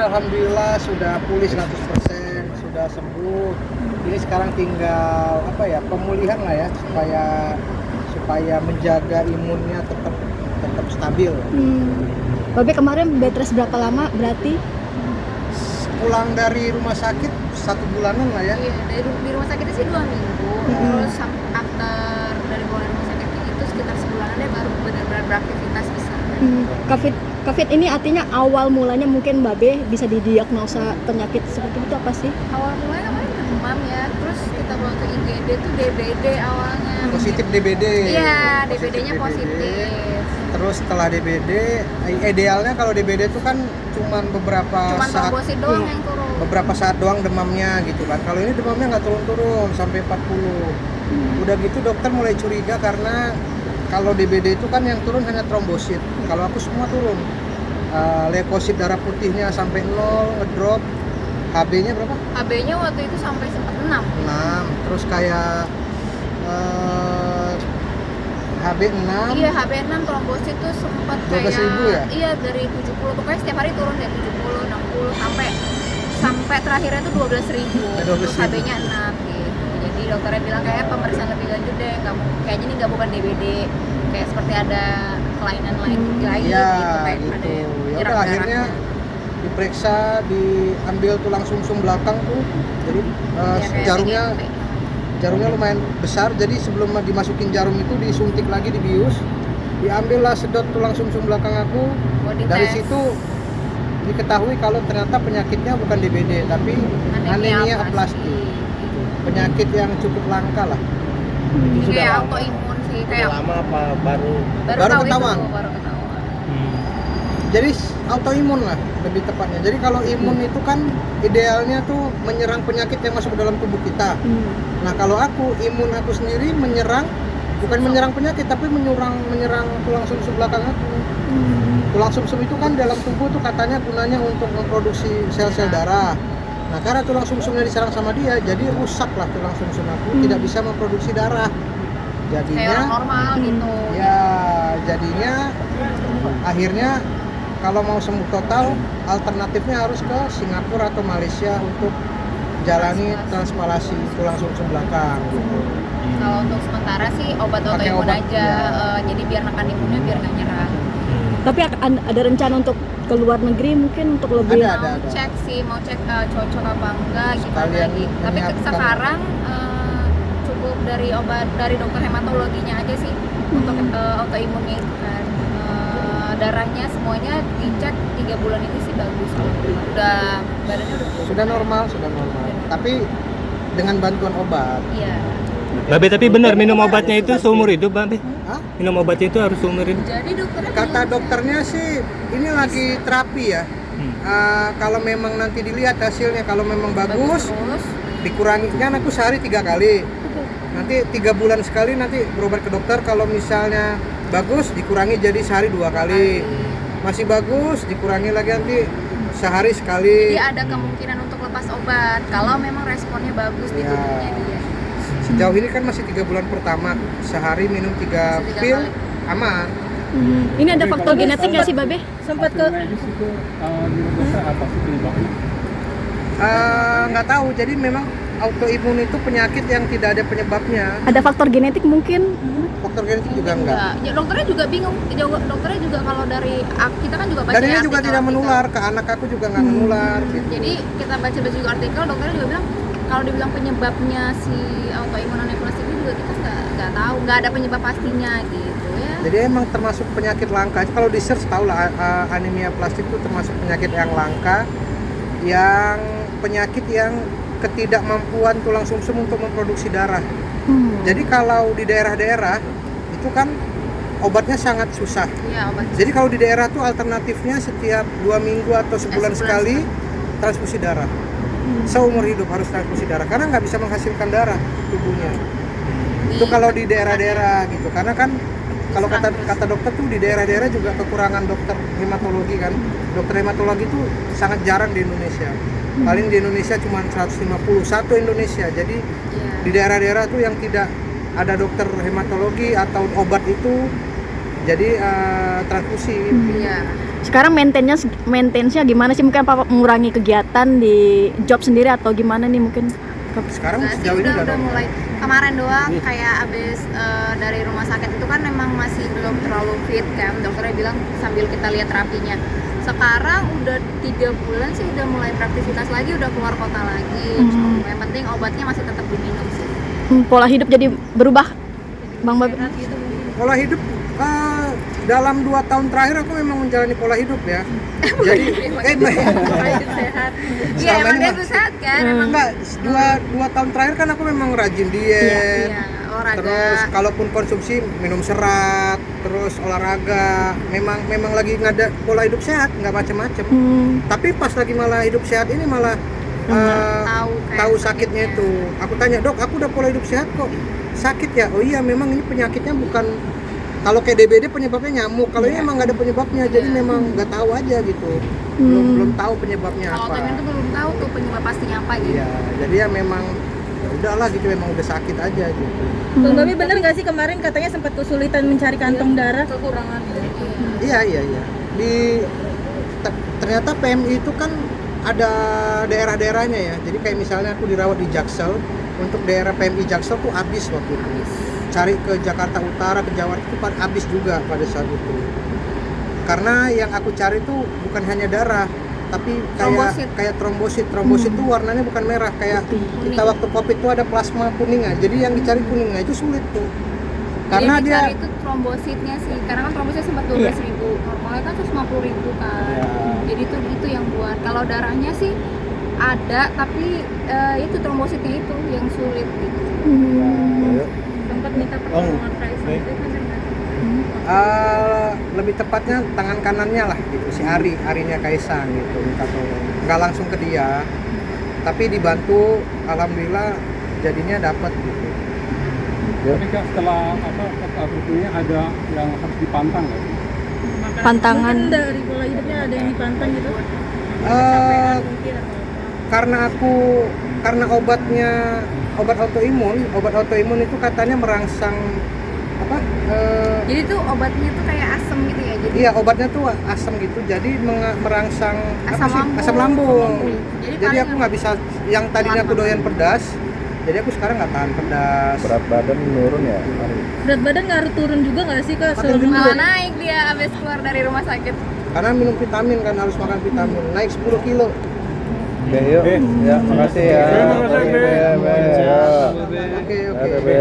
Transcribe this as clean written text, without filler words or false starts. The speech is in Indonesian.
alhamdulillah sudah pulih 100%, sudah sembuh. Ini sekarang tinggal pemulihan lah ya, supaya menjaga imunnya tetap stabil. Babe kemarin bed rest berapa lama berarti? Pulang dari rumah sakit 1 bulanan lah ya. Iya, di rumah sakitnya sih 2 minggu. Terus after dari pulang rumah sakit itu sekitar sebulanan deh baru benar-benar beraktivitas bisa. COVID ini artinya awal mulanya mungkin Babe bisa didiagnosa penyakit seperti itu apa sih? Awal mulanya namanya demam ya, terus kita bawa ke IGD tuh DBD awalnya. Positif DBD. Iya, DBD-nya positif. Terus setelah DBD, idealnya kalau DBD itu kan cuman saat trombosit doang yang turun. beberapa saat doang demamnya gitu kan. Kalau ini demamnya nggak turun-turun sampai 40. Udah gitu dokter mulai curiga karena kalau DBD itu kan yang turun hanya trombosit. Kalau aku semua turun. Leukosit darah putihnya sampai 0, ngedrop. HB-nya berapa? HB-nya waktu itu sampai sempat 6. 6. Terus kayak HB 6. Iya, HB 6 trombosit tuh sempat kayak 12.000 ya? Iya, dari 70 pokoknya setiap hari turun deh 70, 60 sampai terakhirnya tuh 12.000. Terus HB-nya 6 gitu. Jadi dokternya bilang kayak pemeriksaan lebih lanjut deh, kayaknya ini bukan DBD, kayak seperti ada kelainan lain Ya, gitu kayak gitu. ada yang Ya nyerang udah akhirnya darahnya. diperiksa, diambil tulang sumsum belakang tuh. Jadi Ya, kayak jarumnya TGP. jarumnya lumayan besar, jadi sebelum dimasukin jarum itu disuntik lagi, dibius, diambillah sedot tulang sumsum belakang aku. Body Dari test. situ diketahui kalau ternyata penyakitnya bukan DBD tapi anemia aplastik, penyakit yang cukup langka lah. Kayak autoimun sih, kayak lama apa baru Baru tahu ketahuan. itu, baru ketahuan. Jadi autoimun lah lebih tepatnya. Jadi kalau imun itu kan idealnya tuh menyerang penyakit yang masuk ke dalam tubuh kita. Nah kalau imun aku sendiri bukan menyerang penyakit tapi menyerang tulang sumsum belakang aku. Tulang sumsum itu kan dalam tubuh tuh katanya gunanya untuk memproduksi sel-sel darah. Nah karena tulang sumsumnya diserang sama dia, jadi rusak lah tulang sumsum aku, tidak bisa memproduksi darah. Kayak Jadinya orang normal gitu. ya jadinya akhirnya kalau mau sembuh total alternatifnya harus ke Singapura atau Malaysia untuk jalani transplantasi tulang sumsum belakang gitu. Kalau untuk sementara sih obat Pakai autoimun obat, aja, ya. jadi biar nekan imunnya biar nggak nyerang. Tapi ada rencana untuk ke luar negeri mungkin untuk lebih Ada. Mau cek cocok apa enggak gimana Sekalian gitu. Tapi menyiapkan. sekarang cukup dari obat dari dokter hematologinya aja sih untuk autoimunnya itu kan. Darahnya semuanya dicek 3 bulan ini sih bagus, alhamdulillah. Badannya udah Sudah normal. Tapi dengan bantuan obat. Iya. Babe, tapi benar minum obatnya itu seumur hidup, Babe? Hah? Minum obatnya itu harus seumur hidup? Jadi dokternya Kata bilang, dokternya sih ini lagi terapi ya. Kalau memang nanti dilihat hasilnya, kalau memang bagus, terus dikurangi. Kan aku sehari 3 kali. Nanti 3 bulan sekali nanti berobat ke dokter. Kalau misalnya bagus dikurangi jadi sehari 2 kali. Masih bagus dikurangi lagi nanti sehari sekali. jadi ada kemungkinan untuk lepas obat kalau memang responnya bagus di Ya. tubuhnya dia. Sejauh ini kan masih 3 bulan pertama, sehari minum 3 Masih 3 pil kali. aman. Ini ada faktor genetik nggak sih Babe? Sempat ke apa sih penyebabnya? Nggak tahu, jadi memang autoimun itu penyakit yang tidak ada penyebabnya. Ada faktor genetik mungkin? Faktor genetik juga enggak. Ya, dokternya juga bingung. Dokternya juga kalau dari kita kan juga baca Dan ini juga artikel-artikel. tidak menular, ke anak aku juga nggak menular gitu. Jadi kita baca-baca juga artikel, dokternya juga bilang kalau dibilang penyebabnya si autoimun anaplastik itu juga kita nggak tahu, nggak ada penyebab pastinya gitu ya. Jadi emang termasuk penyakit langka. Kalau di search tahu lah anemia plastik itu termasuk penyakit yang langka, yang penyakit yang ketidakmampuan tulang sumsum untuk memproduksi darah. Jadi kalau di daerah-daerah itu kan obatnya sangat susah. Iya, obat. Jadi kalau di daerah tuh alternatifnya setiap 2 minggu atau sebulan Sebulan sekali transfusi darah. Seumur hidup harus transfusi darah karena nggak bisa menghasilkan darah tubuhnya. Itu kalau di daerah-daerah gitu. Karena kan kalau kata dokter tuh di daerah-daerah juga kekurangan dokter hematologi kan. Dokter hematologi itu sangat jarang di Indonesia. Paling di Indonesia cuma 150 satu Indonesia. Jadi di daerah-daerah tuh yang tidak ada dokter hematologi atau obat itu jadi transfusi. Iya. Sekarang maintenance-nya gimana sih? Mungkin apa mengurangi kegiatan di job sendiri atau gimana nih mungkin? Sekarang Nggak sih, sejauh ini udah udah mulai kemarin doang kayak abis dari rumah sakit itu kan memang masih belum terlalu fit kan, dokternya bilang sambil kita lihat terapinya. Sekarang udah 3 bulan sih udah mulai beraktivitas lagi, udah keluar kota lagi. Yang penting obatnya masih tetap diminum sih. Pola hidup jadi berubah, Bang Babe? pola hidup dalam 2 tahun terakhir aku memang menjalani pola hidup ya. Jadi Pola hidup sehat. Iya emang dia tuh sehat kan, emang enggak, 2 tahun terakhir kan aku memang rajin diet. iya, olahraga. Terus kalaupun konsumsi minum serat, terus olahraga, memang lagi ngada pola hidup sehat, nggak macem-macem. Tapi pas lagi malah hidup sehat ini malah tahu sakitnya itu. Aku tanya, "Dok, aku udah pola hidup sehat kok. Sakit ya?" "Oh iya, memang ini penyakitnya bukan, kalau kayak DBD penyebabnya nyamuk, kalau ini emang nggak ada penyebabnya, jadi memang nggak tahu aja gitu. Belum tahu penyebabnya Kalau apa." autoimun tuh belum tahu tuh penyebab pastinya apa gitu. Iya, jadi ya memang ya udahlah gitu, memang udah sakit aja gitu. Bang Babi bener nggak sih kemarin katanya sempat kesulitan mencari kantong darah? Kekurangan gitu. Iya. Ternyata PMI itu kan ada daerah-daerahnya ya. Jadi kayak misalnya aku dirawat di Jaksel, untuk daerah PMI Jaksel tuh habis waktu itu. Cari ke Jakarta Utara, ke Jawa itu habis juga pada saat itu. Karena yang aku cari tuh bukan hanya darah, tapi kayak trombosit. Trombosit tuh warnanya bukan merah, kayak kita waktu Covid tuh ada plasma kuning. Jadi yang dicari kuning, itu sulit tuh. Karena yang dia dicari itu trombositnya sih, karena kan trombositnya sempat 12.000, normalnya kan 150.000 kan. Jadi itu yang buat. Kalau darahnya sih ada, tapi itu trombositnya itu yang sulit gitu. Sempat minta pertolongan Kaisang itu kan lebih tepatnya tangan kanannya lah gitu, si Arinya Kaisang gitu, minta tolong. Nggak langsung ke dia, tapi dibantu, alhamdulillah jadinya dapat gitu. Tapi Kak, setelah berikutnya ada yang harus dipantang nggak sih? Pantangan. mungkin dari pola hidupnya ada yang dipantang gitu. Mungkin atau Karena obat autoimun itu katanya merangsang apa? Jadi tuh obatnya tuh kayak asam gitu ya. Jadi Iya, obatnya tuh asam gitu, jadi merangsang Asam lambung. asam lambung. Jadi Jadi paling aku nggak bisa, yang tadinya aku doyan pedas, jadi aku sekarang nggak tahan pedas. Berat badan menurun ya? berat badan ngaruh turun juga nggak sih Kak? Makin gendut. malah naik dia abis keluar dari rumah sakit. Karena minum vitamin kan, harus makan vitamin, naik 10 kilo. Oke, yuk. Ya, makasih ya. Oke, makasih, Be. Oke, Oke. Ada, Be.